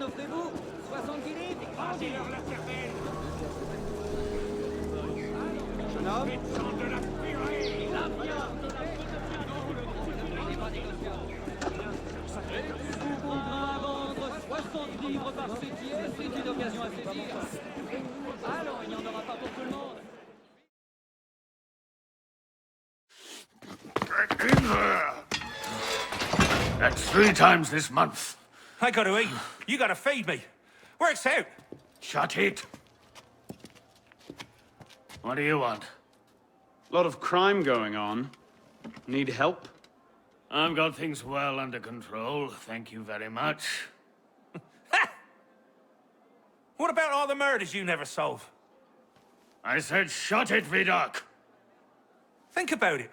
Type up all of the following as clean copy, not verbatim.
offrez-vous? 70 livres? Rasez-leur la cervelle! Jeune homme? Faites-en de la purée! La viande de la il n'est pas négociable. Êtes-vous contraint à vendre 60 livres par sétier? C'est une occasion à saisir. Alors, il n'y en aura pas pour tout le monde. Get in there! That's 3 times this month. I gotta eat. You gotta feed me. Works out. Shut it. What do you want? A lot of crime going on. Need help? I've got things well under control, thank you very much. Ha! What about all the murders you never solve? I said shut it, Vidocq! Think about it.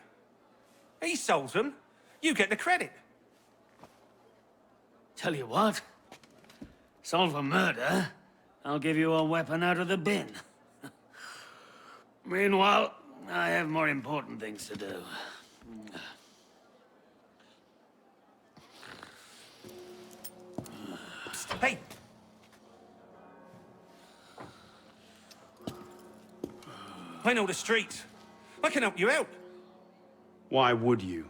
He solves them. You get the credit. Tell you what. Solve a murder, I'll give you a weapon out of the bin. Meanwhile, I have more important things to do. Hey! I know the streets. I can help you out. Why would you?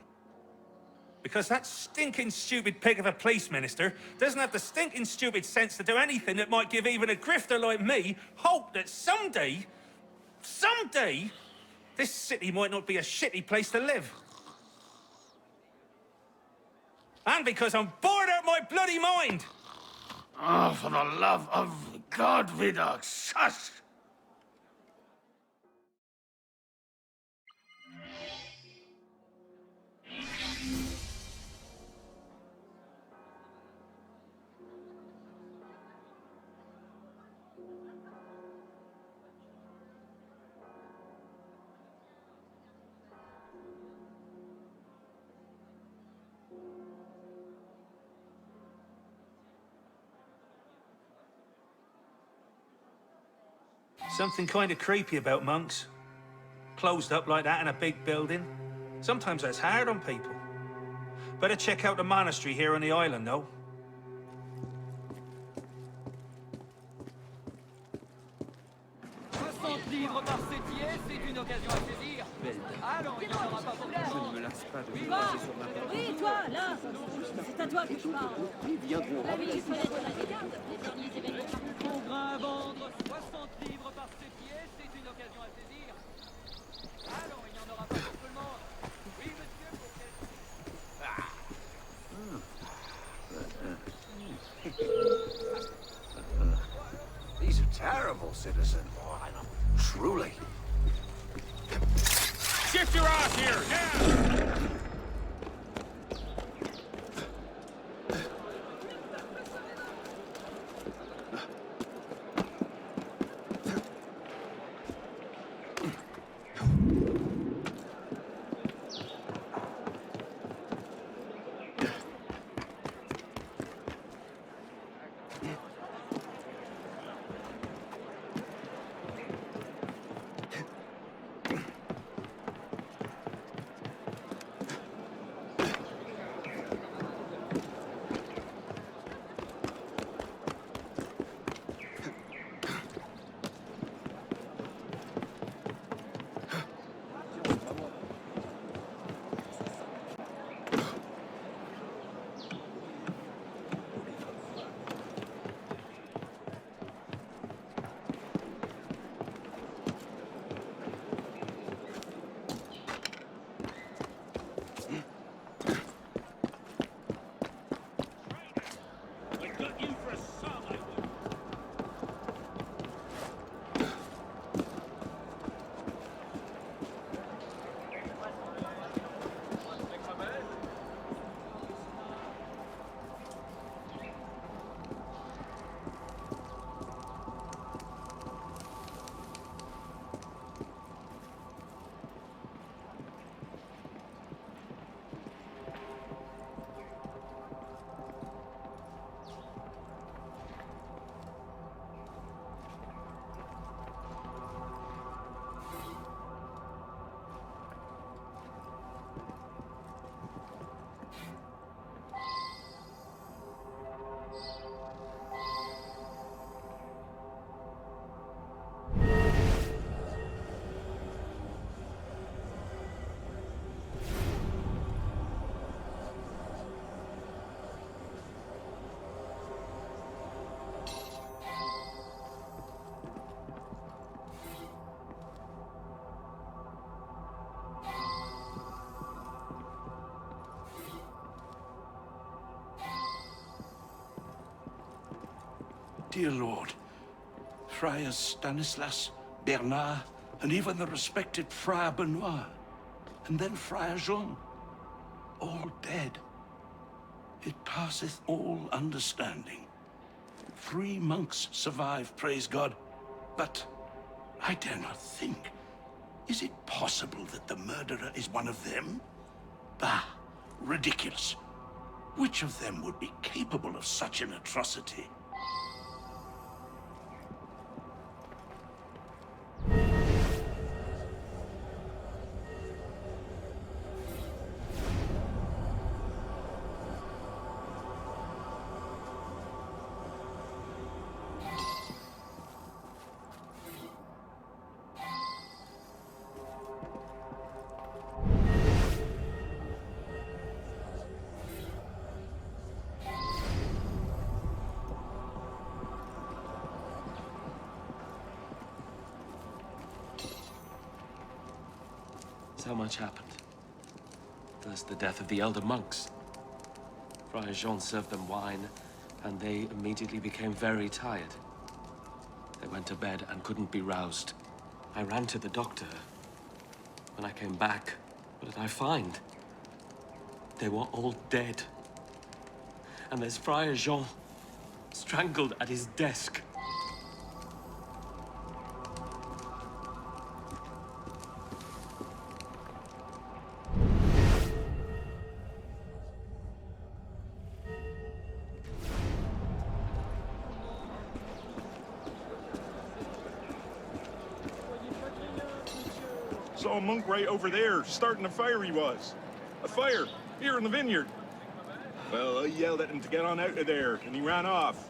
Because that stinking stupid pig of a police minister doesn't have the stinking stupid sense to do anything that might give even a grifter like me hope that someday, this city might not be a shitty place to live. And because I'm bored out my bloody mind! Oh, for the love of God, Vidocq, shush! Something kind of creepy about monks. Closed up like that in a big building. Sometimes that's hard on people. Better check out the monastery here on the island, though. Livres par sétier, c'est une occasion à saisir. Allons, il n'y en aura pas pour tout le monde. Je ne me lasse pas de Quoi? passer sur ma porte. Oui, toi, là. C'est à toi que je parle. Ils viendront La remplir ville ces fenêtre la regarde. Les derniers événements. Contraint à vendre 60 livres par sétier, c'est une occasion à saisir. Allons, il n'y en aura pas pour tout le monde. Oui, monsieur, pour quel... These are terrible, citizen. Truly. Shift your ass here, now! dear lord. Friars Stanislas, Bernard, and even the respected Friar Benoit. And then Friar Jean. All dead. It passeth all understanding. 3 monks survived, praise God. But I dare not think. Is it possible that the murderer is one of them? Bah, ridiculous. Which of them would be capable of such an atrocity? So much happened. First, the death of the elder monks. Friar Jean served them wine, and they immediately became very tired. They went to bed and couldn't be roused. I ran to the doctor. When I came back, what did I find? They were all dead. And there's Friar Jean, strangled at his desk. Saw a monk right over there, starting a fire he was. A fire, here in the vineyard. Well, I yelled at him to get on out of there, and he ran off.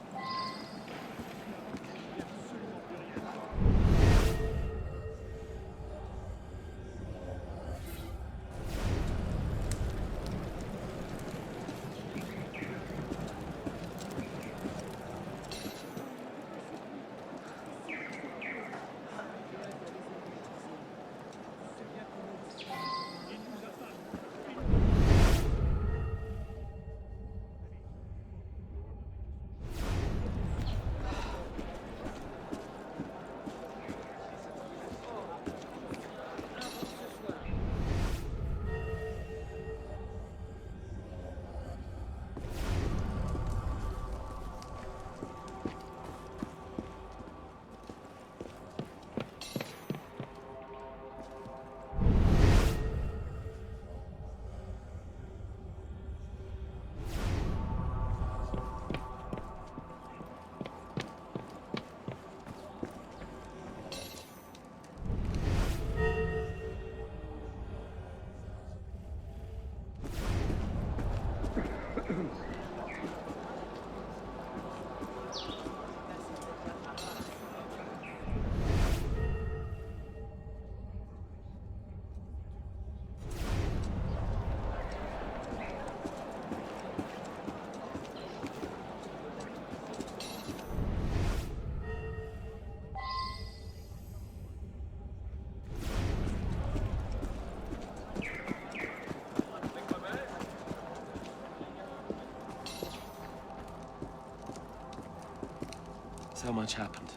So much happened.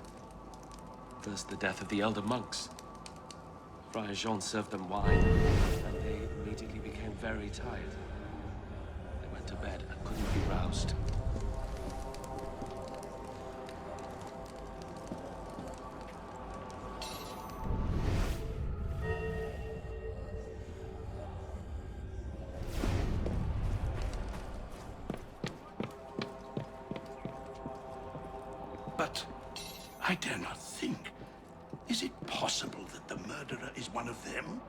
First, the death of the elder monks. Friar Jean served them wine, and they immediately became very tired. They went to bed and couldn't be roused. But I dare not think. Is it possible that the murderer is one of them?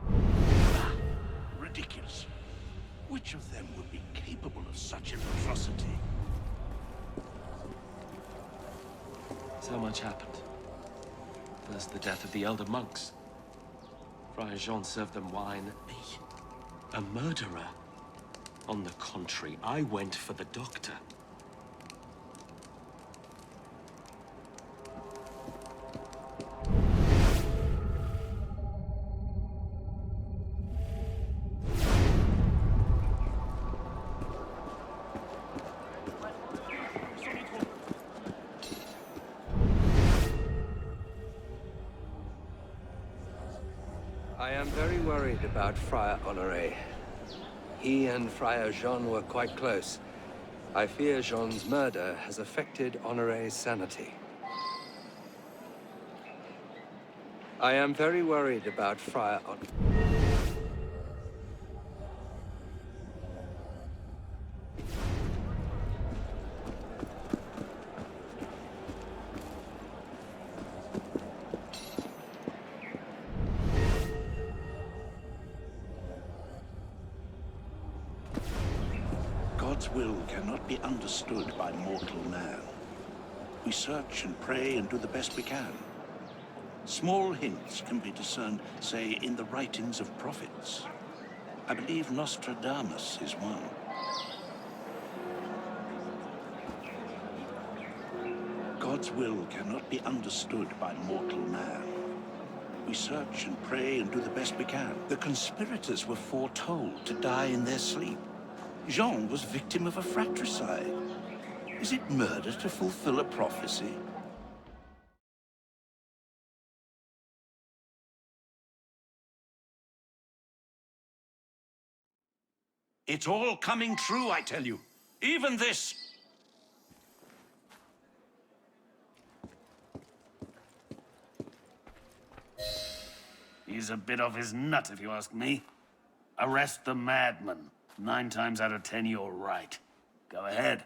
Ah, ridiculous. Which of them would be capable of such an atrocity? So much happened. First, the death of the elder monks. Friar Jean served them wine. Me? A murderer? On the contrary, I went for the doctor. I am very worried about Friar Honoré. He and Friar Jean were quite close. I fear Jean's murder has affected Honoré's sanity. I am very worried about Friar Honoré. God's will cannot be understood by mortal man. We search and pray and do the best we can. Small hints can be discerned, say, in the writings of prophets. I believe Nostradamus is one. God's will cannot be understood by mortal man. We search and pray and do the best we can. The conspirators were foretold to die in their sleep. Jean was victim of a fratricide. Is it murder to fulfill a prophecy? It's all coming true, I tell you. Even this. He's a bit off his nut, if you ask me. Arrest the madman. 9 times out of 10, you're right. Go ahead.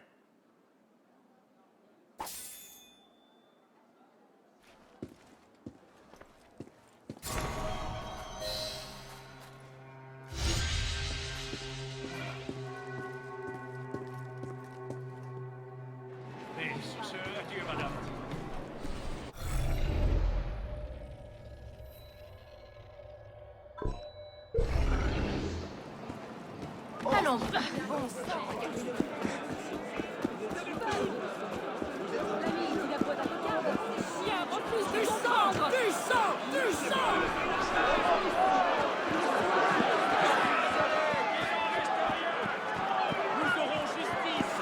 Adieu, madame. Allons, bon sang. L'ami, tu la boîte à cocarde. Chien, repousse du sang. Du sang. Du sang. Nous aurons justice.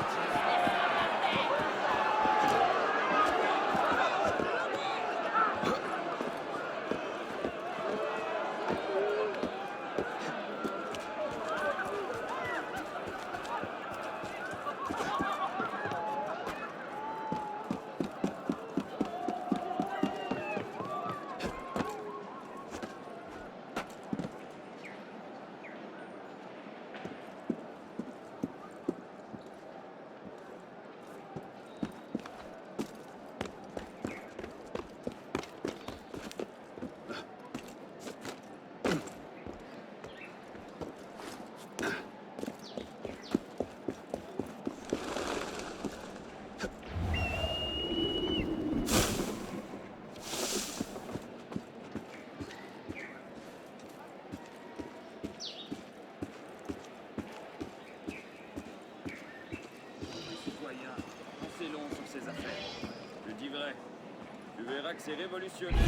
Tu verras que c'est révolutionnaire.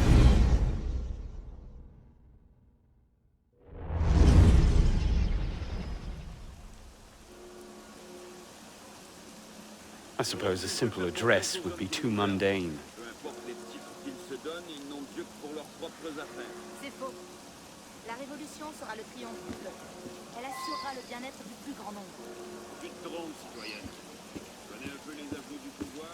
I suppose a simple address would be too mundane. Peu importe les titres qu'ils se donnent, ils n'ont Dieu que pour leurs propres affaires. C'est faux. La révolution sera le triomphe du peuple. Elle assurera le bien-être du plus grand nombre. Tu te trompes, citoyenne. Je connais un peu les aveux du pouvoir.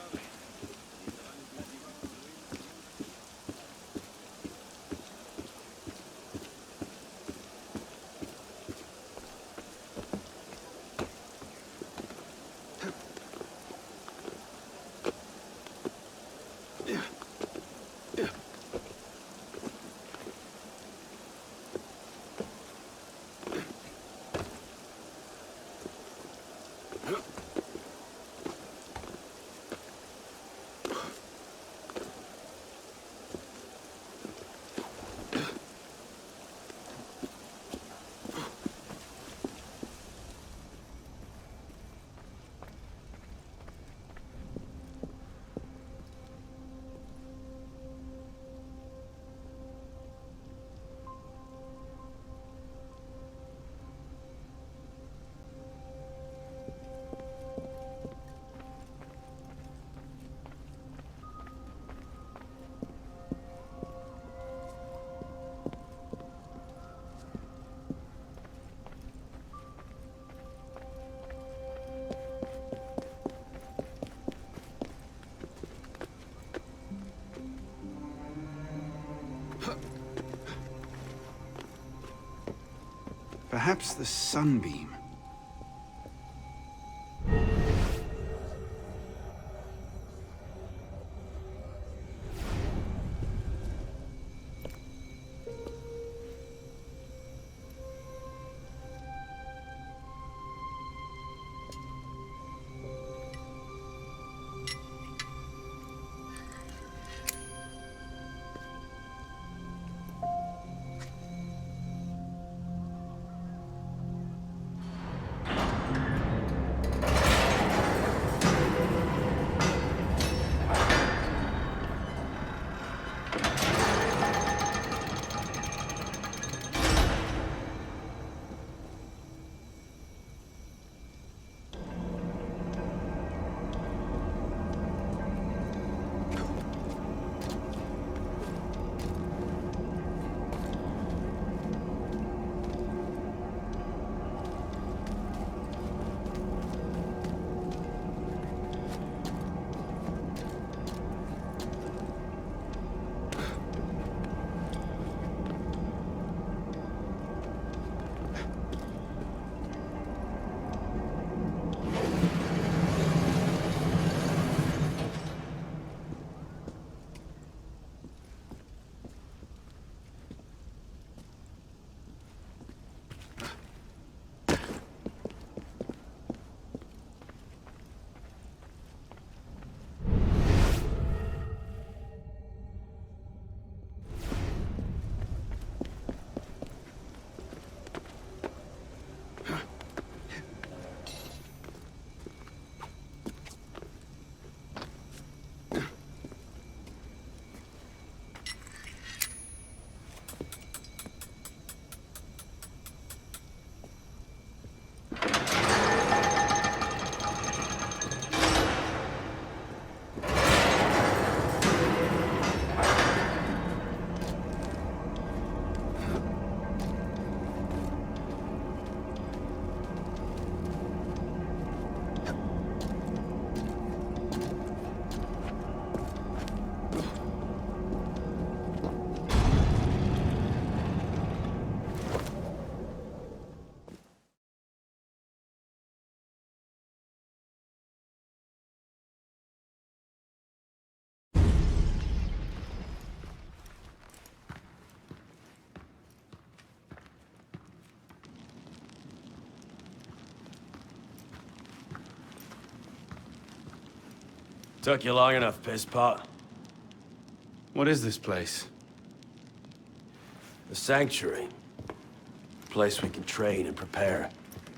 Perhaps the sunbeam. Took you long enough, pisspot. What is this place? The Sanctuary. A place we can train and prepare,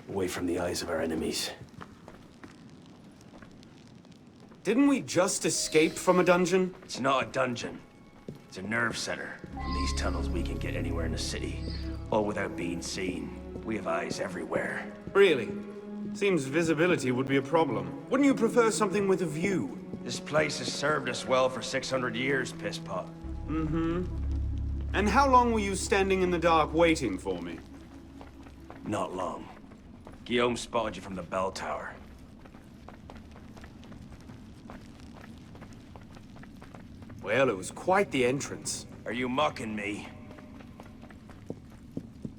away from the eyes of our enemies. Didn't we just escape from a dungeon? It's not a dungeon. It's a nerve center. From these tunnels we can get anywhere in the city, all without being seen. We have eyes everywhere. Really? Seems visibility would be a problem. Wouldn't you prefer something with a view? This place has served us well for 600 years, pisspot. Mm-hmm. And how long were you standing in the dark waiting for me? Not long. Guillaume spotted you from the bell tower. Well, it was quite the entrance. Are you mocking me?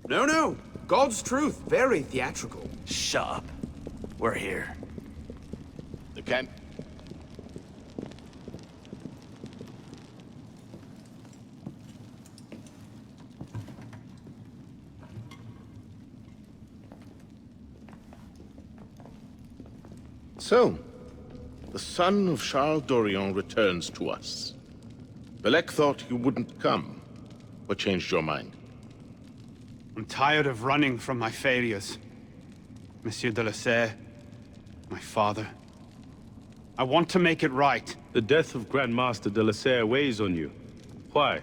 No, no. God's truth. Very theatrical. Shut up. We're here. The camp. So, the son of Charles Dorion returns to us. Belek thought you wouldn't come. What changed your mind? I'm tired of running from my failures. Monsieur de la Serre, my father. I want to make it right. The death of Grand Master de la Serre weighs on you. Why?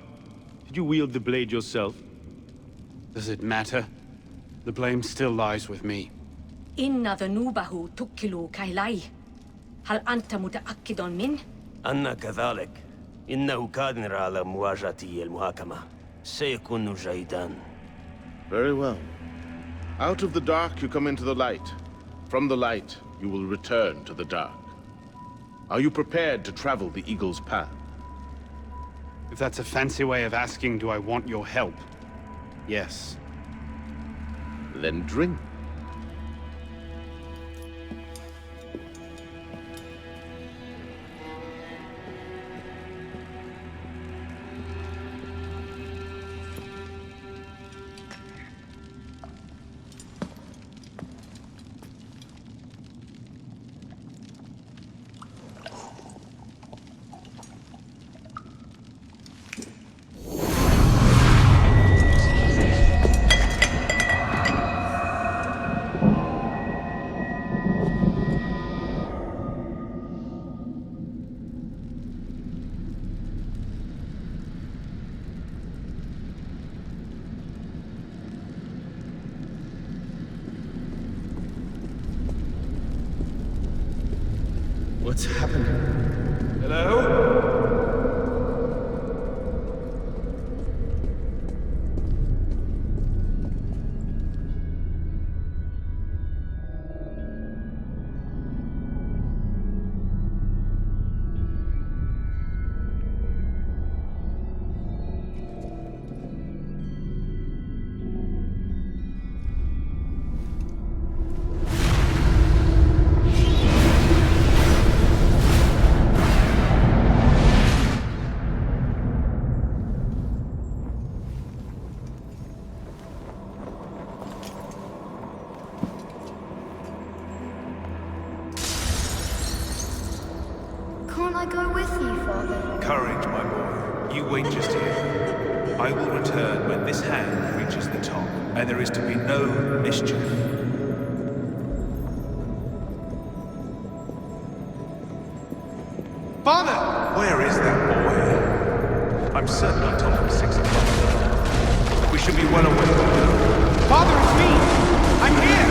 Did you wield the blade yourself? Does it matter? The blame still lies with me. إن ذنوبه تكل كيلي. هل أنت متأكد من؟ أنا كذلك. إنه قادر على مواجهة المحاكمة. سيكون جيدا. Very well. Out of the dark you come into the light. From the light you will return to the dark. Are you prepared to travel the Eagle's path? If that's a fancy way of asking, do I want your help? Yes. Then drink. What's happening? Hello? Can't I go with you, Father? Courage, my boy. You wait just here. I will return when this hand reaches the top, and there is to be no mischief. Father! Where is that boy? I'm certain I told him 6 o'clock. We should be well away by now. Father, it's me! I'm here!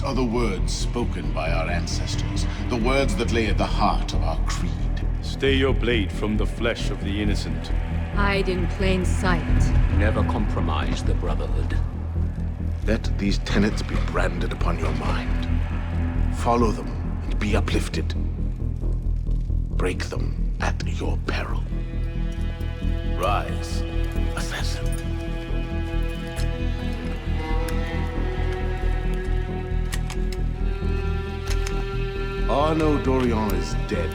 These are the words spoken by our ancestors, the words that lay at the heart of our creed. Stay your blade from the flesh of the innocent. Hide in plain sight. Never compromise the Brotherhood. Let these tenets be branded upon your mind. Follow them and be uplifted. Break them at your peril. Rise, assassin. Arnaud Dorian is dead.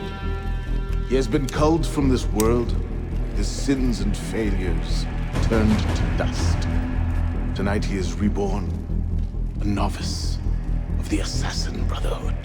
He has been culled from this world, his sins and failures turned to dust. Tonight he is reborn, a novice of the Assassin Brotherhood.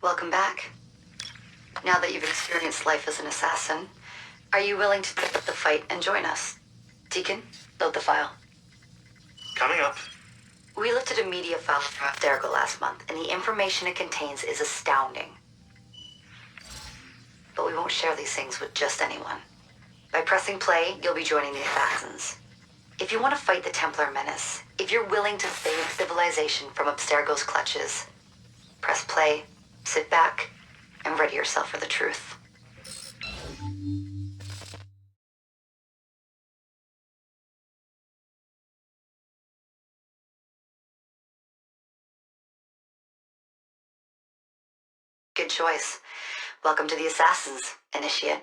Welcome back. Now that you've experienced life as an assassin, are you willing to pick up the fight and join us? Deacon, load the file. Coming up. We lifted a media file from Abstergo last month, and the information it contains is astounding. But we won't share these things with just anyone. By pressing play, you'll be joining the assassins. If you want to fight the Templar menace, if you're willing to save civilization from Abstergo's clutches, press play, sit back, and ready yourself for the truth. Good choice. Welcome to the Assassins, Initiate.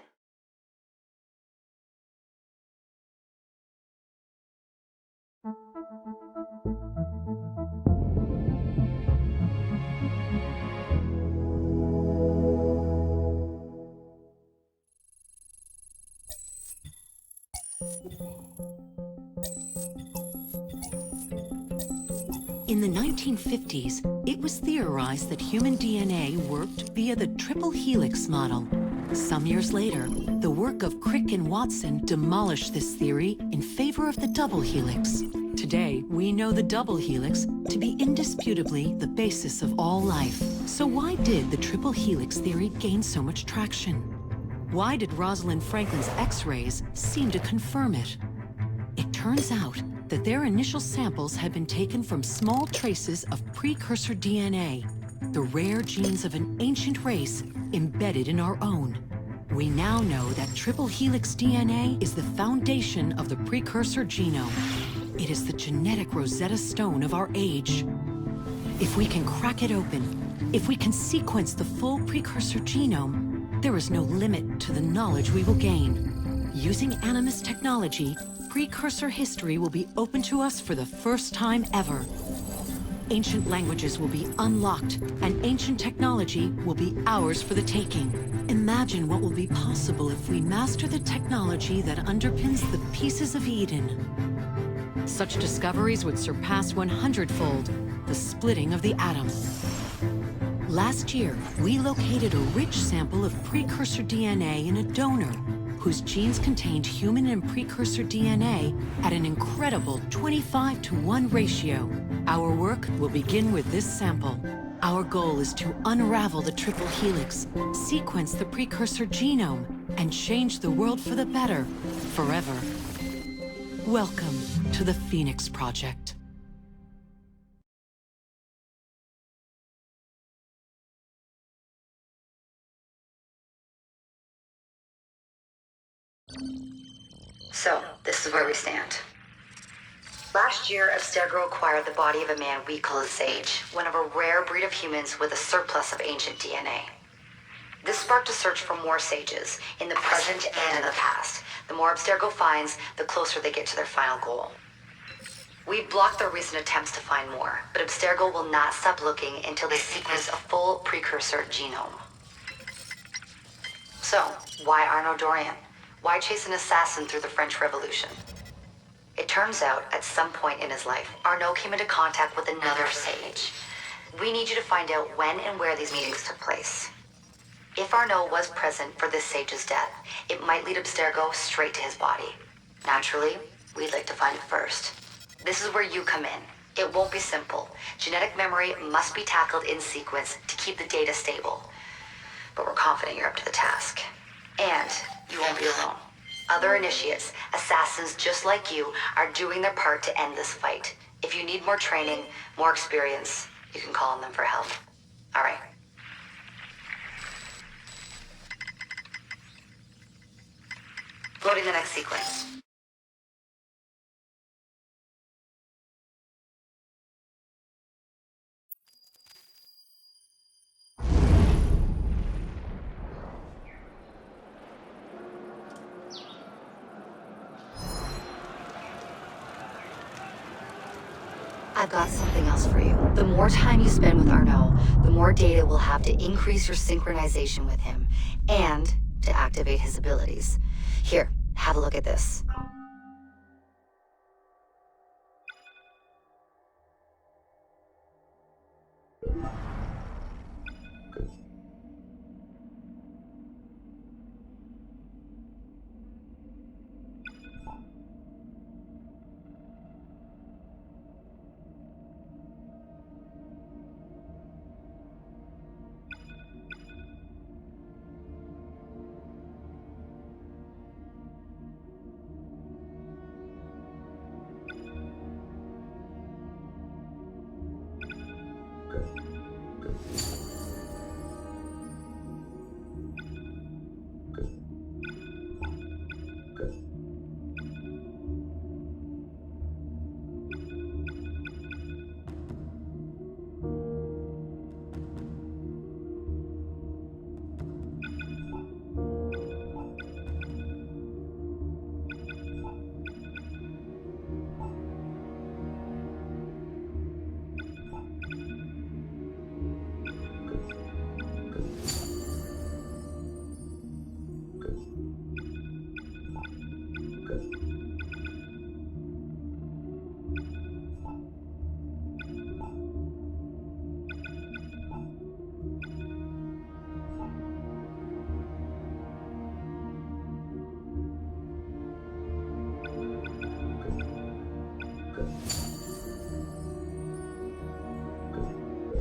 In the 1950s, it was theorized that human DNA worked via the triple helix model. Some years later, the work of Crick and Watson demolished this theory in favor of the double helix. Today, we know the double helix to be indisputably the basis of all life. So why did the triple helix theory gain so much traction? Why did Rosalind Franklin's X-rays seem to confirm it? It turns out that their initial samples had been taken from small traces of precursor DNA, the rare genes of an ancient race embedded in our own. We now know that triple helix DNA is the foundation of the precursor genome. It is the genetic Rosetta Stone of our age. If we can crack it open, if we can sequence the full precursor genome, there is no limit to the knowledge we will gain. Using Animus technology, precursor history will be open to us for the first time ever. Ancient languages will be unlocked, and ancient technology will be ours for the taking. Imagine what will be possible if we master the technology that underpins the pieces of Eden. Such discoveries would surpass 100-fold the splitting of the atom. Last year, we located a rich sample of precursor DNA in a donor whose genes contained human and precursor DNA at an incredible 25-to-1 ratio. Our work will begin with this sample. Our goal is to unravel the triple helix, sequence the precursor genome, and change the world for the better, forever. Welcome to the Phoenix Project. So, this is where we stand. Last year, Abstergo acquired the body of a man we call a Sage, one of a rare breed of humans with a surplus of ancient DNA. This sparked a search for more Sages, in the present and in the past. The more Abstergo finds, the closer they get to their final goal. We blocked their recent attempts to find more, but Abstergo will not stop looking until they sequence a full precursor genome. So, why Arnaud Dorian? Why chase an assassin through the French Revolution? It turns out, at some point in his life, Arnaud came into contact with another sage. We need you to find out when and where these meetings took place. If Arnaud was present for this sage's death, it might lead Abstergo straight to his body. Naturally, we'd like to find it first. This is where you come in. It won't be simple. Genetic memory must be tackled in sequence to keep the data stable. But we're confident you're up to the task. And you won't be alone. Other initiates, assassins just like you, are doing their part to end this fight. If you need more training, more experience, you can call on them for help. All right. Loading the next sequence. I've got something else for you. The more time you spend with Arnaud, the more data we'll have to increase your synchronization with him, and to activate his abilities. Here, have a look at this.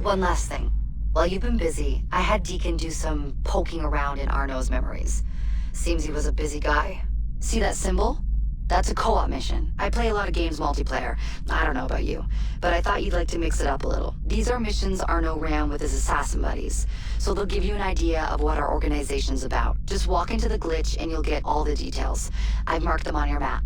One last thing. While you've been busy, I had Deacon do some poking around in Arnaud's memories. Seems he was a busy guy. See that symbol? That's a co-op mission. I play a lot of games multiplayer. I don't know about you, but I thought you'd like to mix it up a little. These are missions Arnaud ran with his assassin buddies, so they'll give you an idea of what our organization's about. Just walk into the glitch and you'll get all the details. I've marked them on your map.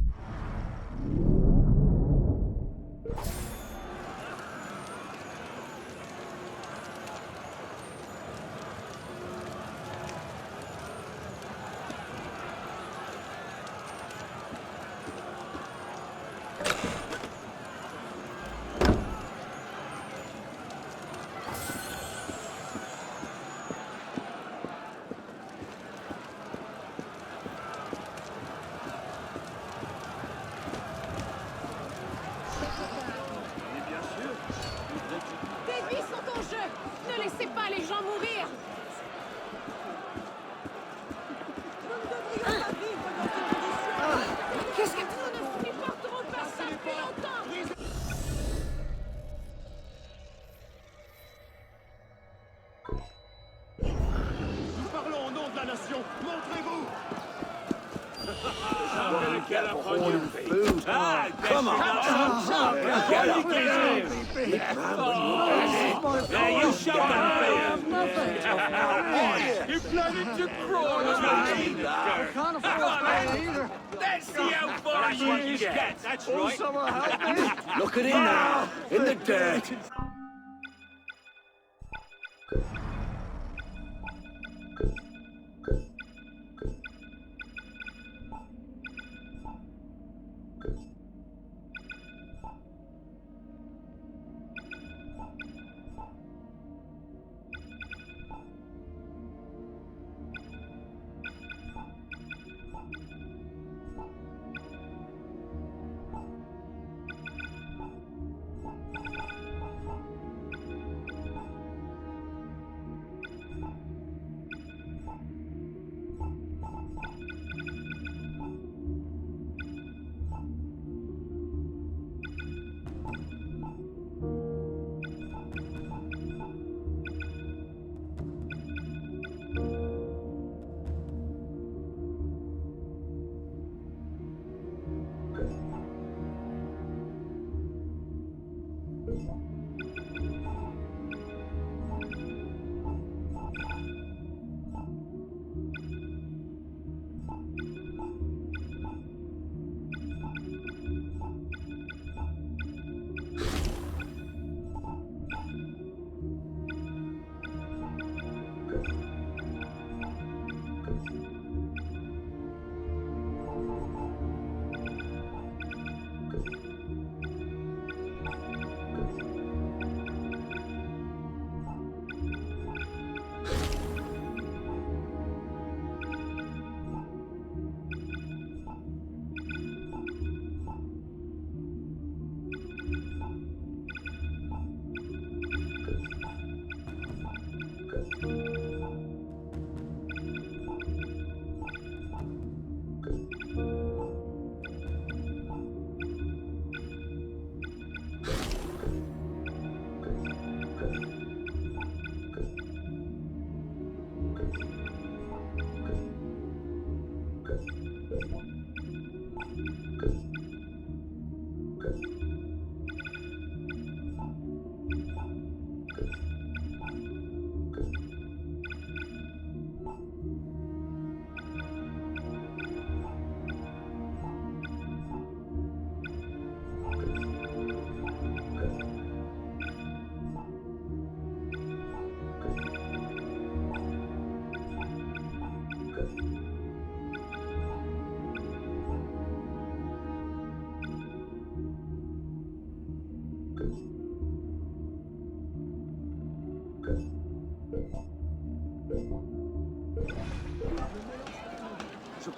Come on! You showed them. You planning to crawl. I can't afford to pay either. Let's see how far you get. That's right. Someone help me! Look at him now, in the dirt.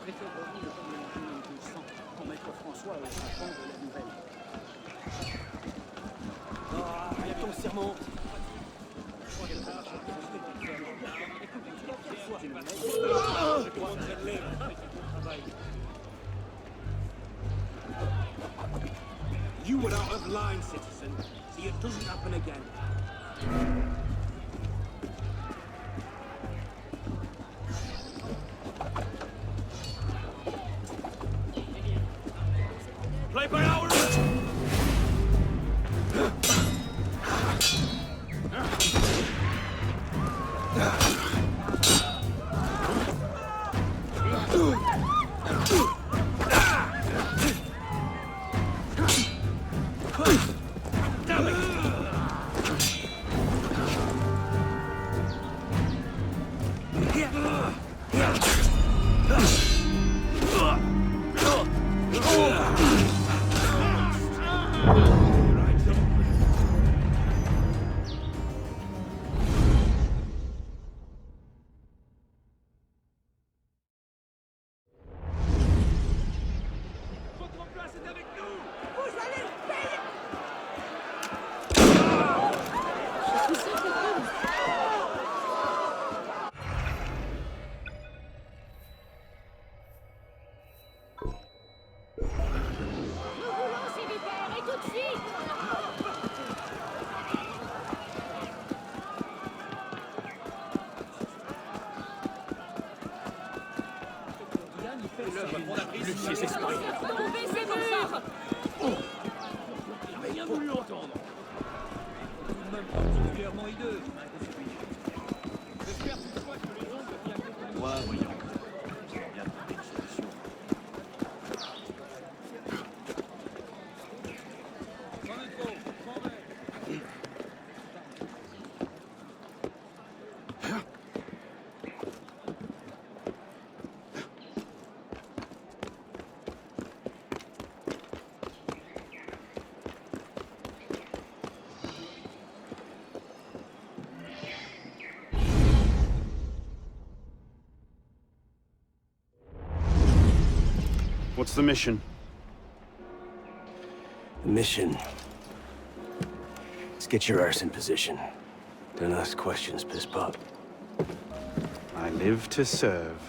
préfère revenir le mélanger de sang quand Maître François aura prendre la nouvelle. Ah, rien ton serment. You were out of line, citizen. See, it doesn't happen again. Play by our Bien voulu entendre. Tout de même particulièrement hideux. J'espère toutefois que les gens deviennent... Ouais, voyons. On va bien trouver une solution. J'en ai trop, j'en vais. What's the mission? The mission. Let's get your arse in position. Don't ask questions, piss pop. I live to serve.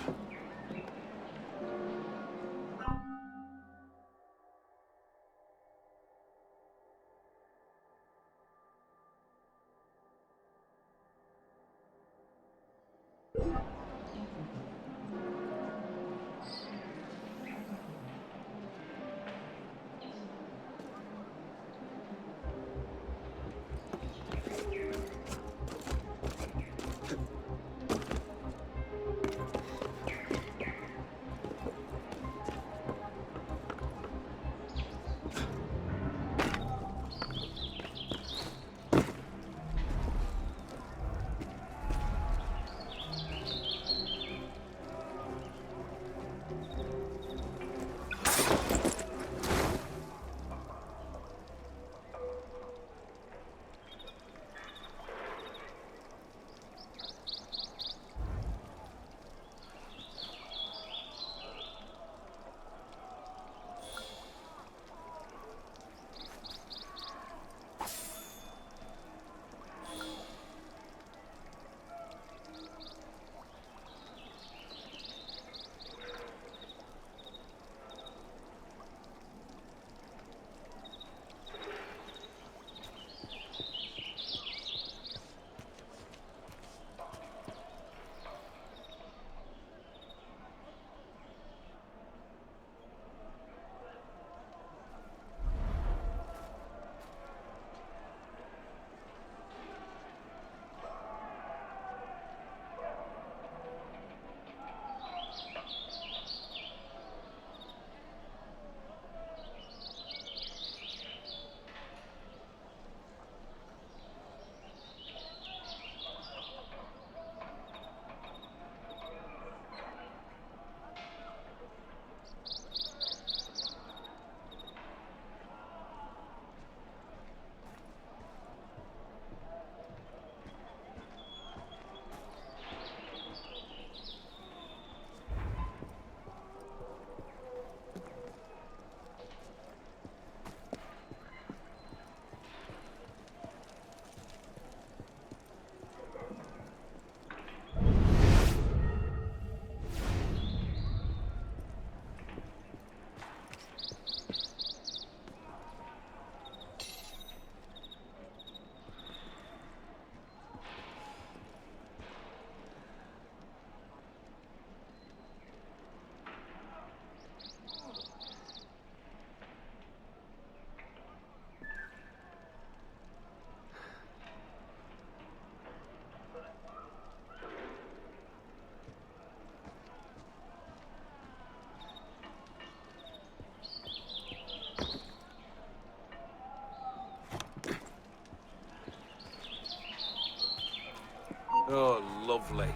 Oh, lovely.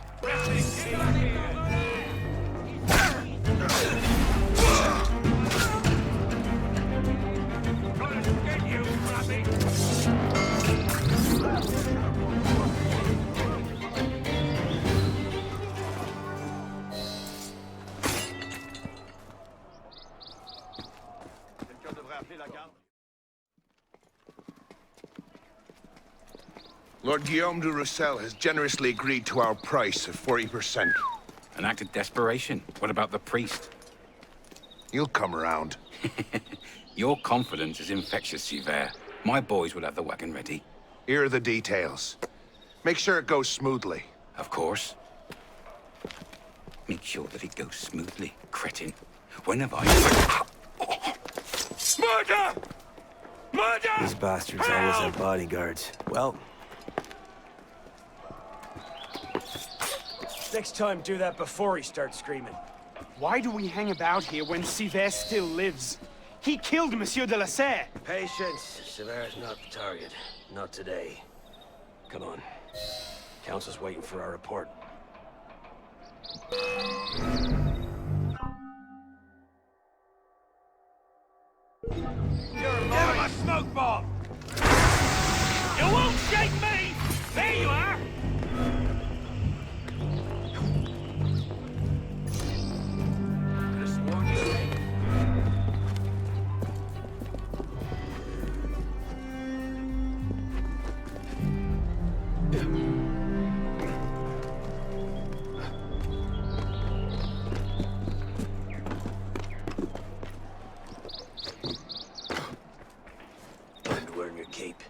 Lord Guillaume de Roussel has generously agreed to our price of 40%. An act of desperation. What about the priest? He'll come around. Your confidence is infectious, Sivert. My boys will have the wagon ready. Here are the details. Make sure it goes smoothly. Of course. Make sure that it goes smoothly, cretin. When have I... Murder! Murder! These bastards always have bodyguards. Well... Next time, do that before he starts screaming. Why do we hang about here when Sivert still lives? He killed Monsieur de la Serre. Patience. Sever's not the target. Not today. Come on. Council's waiting for our report. Give him a smoke bomb! You won't shake me! There you are! Wearing your cape.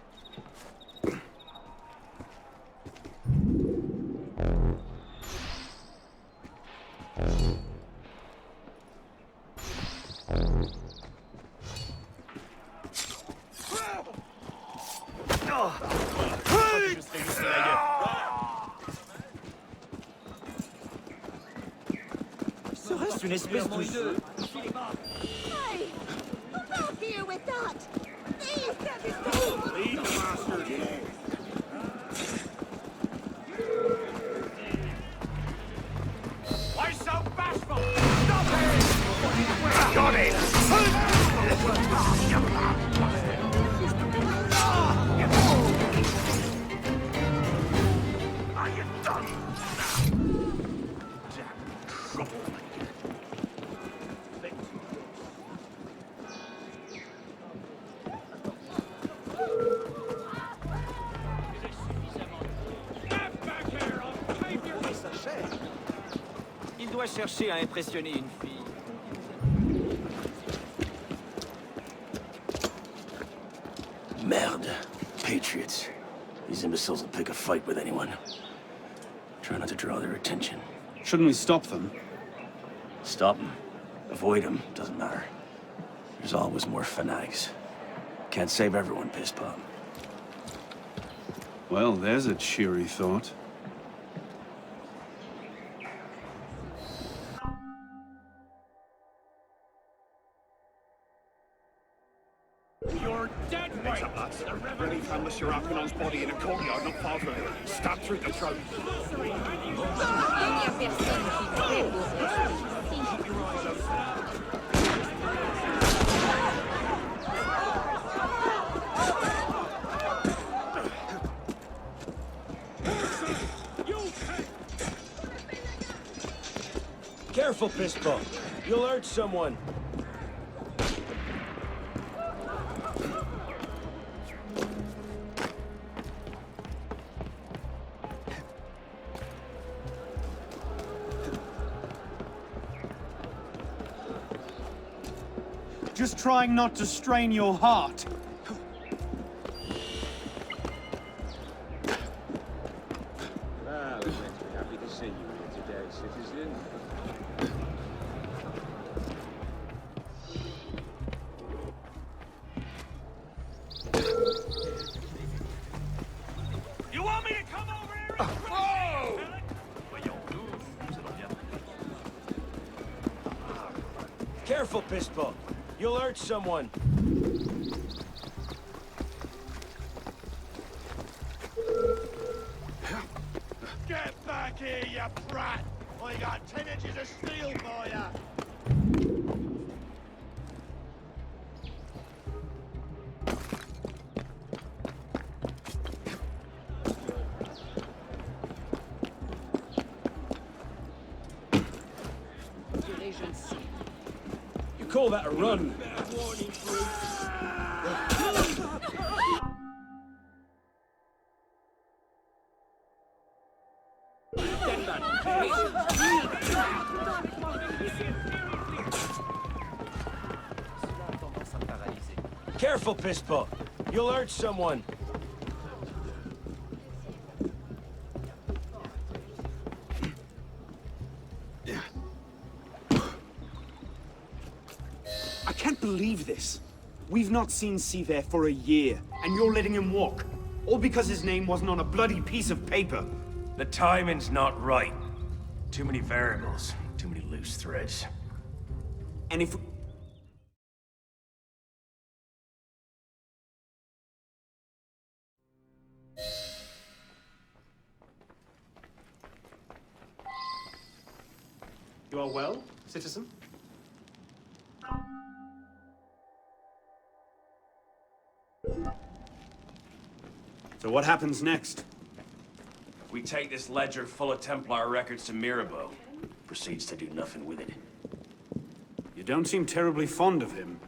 Serait-ce une espèce de jeu? Hey! Not here with that! Lead the bastard. Why so bashful? Stop it! Got it! Are you done? Damn troublemaker. Il doit chercher à impressionner une fille. Merde. Patriots. These imbeciles will pick a fight with anyone. Try not to draw their attention. Shouldn't we stop them? Stop them. Avoid them. Doesn't matter. There's always more fanatics. Can't save everyone, piss pop. Well, there's a cheery thought. You're dead weight! Ready found Monsieur Arcanon's body in a courtyard not far from here. Stabbed through the throat. Careful, piss pop. You'll hurt someone. Just trying not to strain your heart. Ah, we're meant to be happy to see you here today, citizen. You want me to come over here and Careful, piss pop. You'll hurt someone. Get back here, you brat! I got 10 inches of steel for ya! You call that a run? Careful, Pispo. You'll hurt someone. I can't believe this. We've not seen Seaver for a year, and you're letting him walk. All because his name wasn't on a bloody piece of paper. The timing's not right. Too many variables, too many loose threads. And if... You are well, citizen? So what happens next? We take this ledger full of Templar records to Mirabeau. Proceeds to do nothing with it. You don't seem terribly fond of him.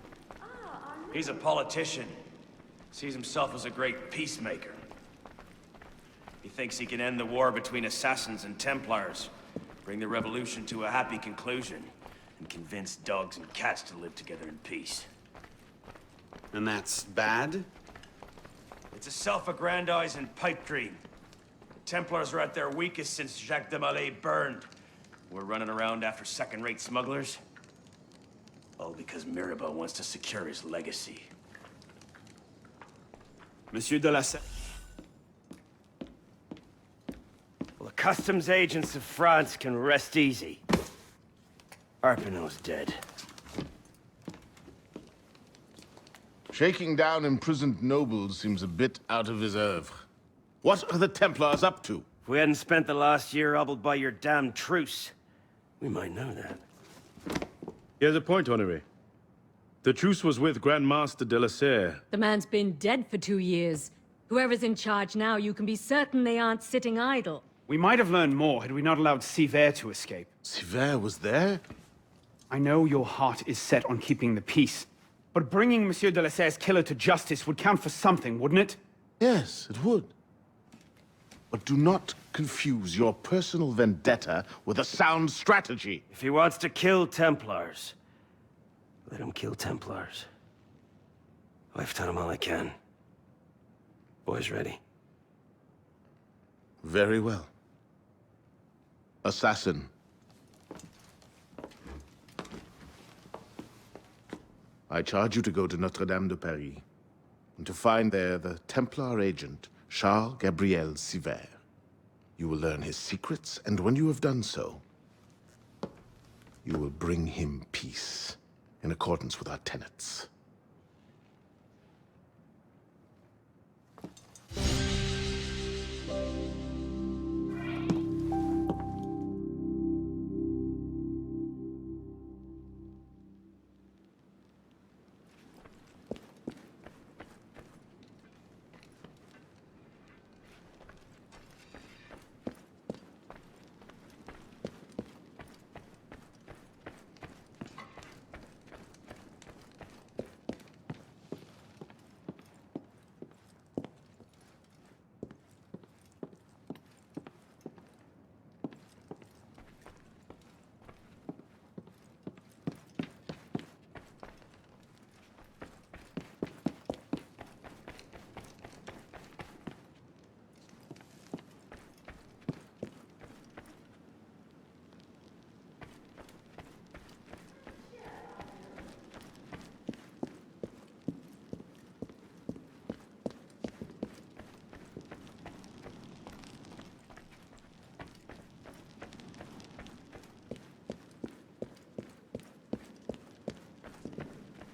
He's a politician. Sees himself as a great peacemaker. He thinks he can end the war between assassins and Templars, bring the revolution to a happy conclusion, and convince dogs and cats to live together in peace. And that's bad? It's a self-aggrandizing pipe dream. The Templars are at their weakest since Jacques de Molay burned. We're running around after second-rate smugglers. All because Mirabeau wants to secure his legacy. Monsieur de la Serre... Well, the customs agents of France can rest easy. Arpinot's dead. Shaking down imprisoned nobles seems a bit out of his oeuvre. What are the Templars up to? If we hadn't spent the last year hobbled by your damn truce, we might know that. He has a point, Honoré. The truce was with Grand Master de la Serre. The man's been dead for 2 years. Whoever's in charge now, you can be certain they aren't sitting idle. We might have learned more had we not allowed Seaver to escape. Seaver was there? I know your heart is set on keeping the peace, but bringing Monsieur de la Serre's killer to justice would count for something, wouldn't it? Yes, it would. But do not confuse your personal vendetta with a sound strategy. If he wants to kill Templars, let him kill Templars. I've done him all I can. Boys ready? Very well. Assassin. I charge you to go to Notre-Dame de Paris, and to find there the Templar agent, Charles Gabriel Seaver. You will learn his secrets, and when you have done so, you will bring him peace, in accordance with our tenets.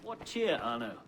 What cheer, Arno?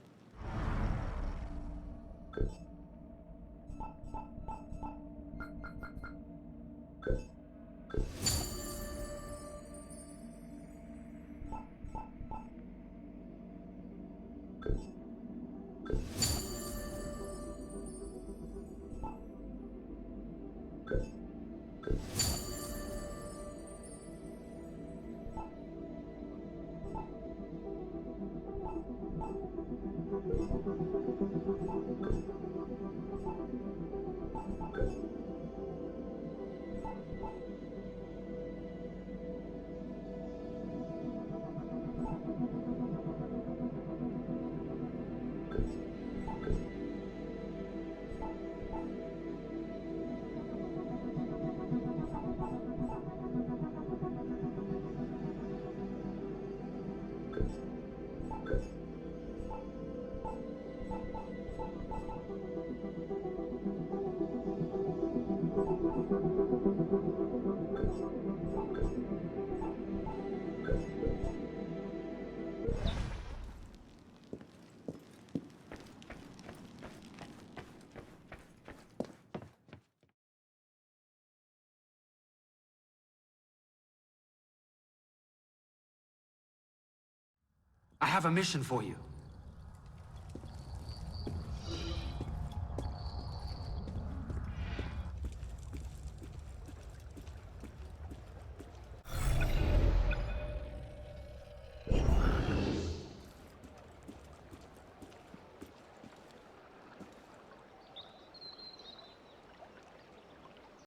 I have a mission for you.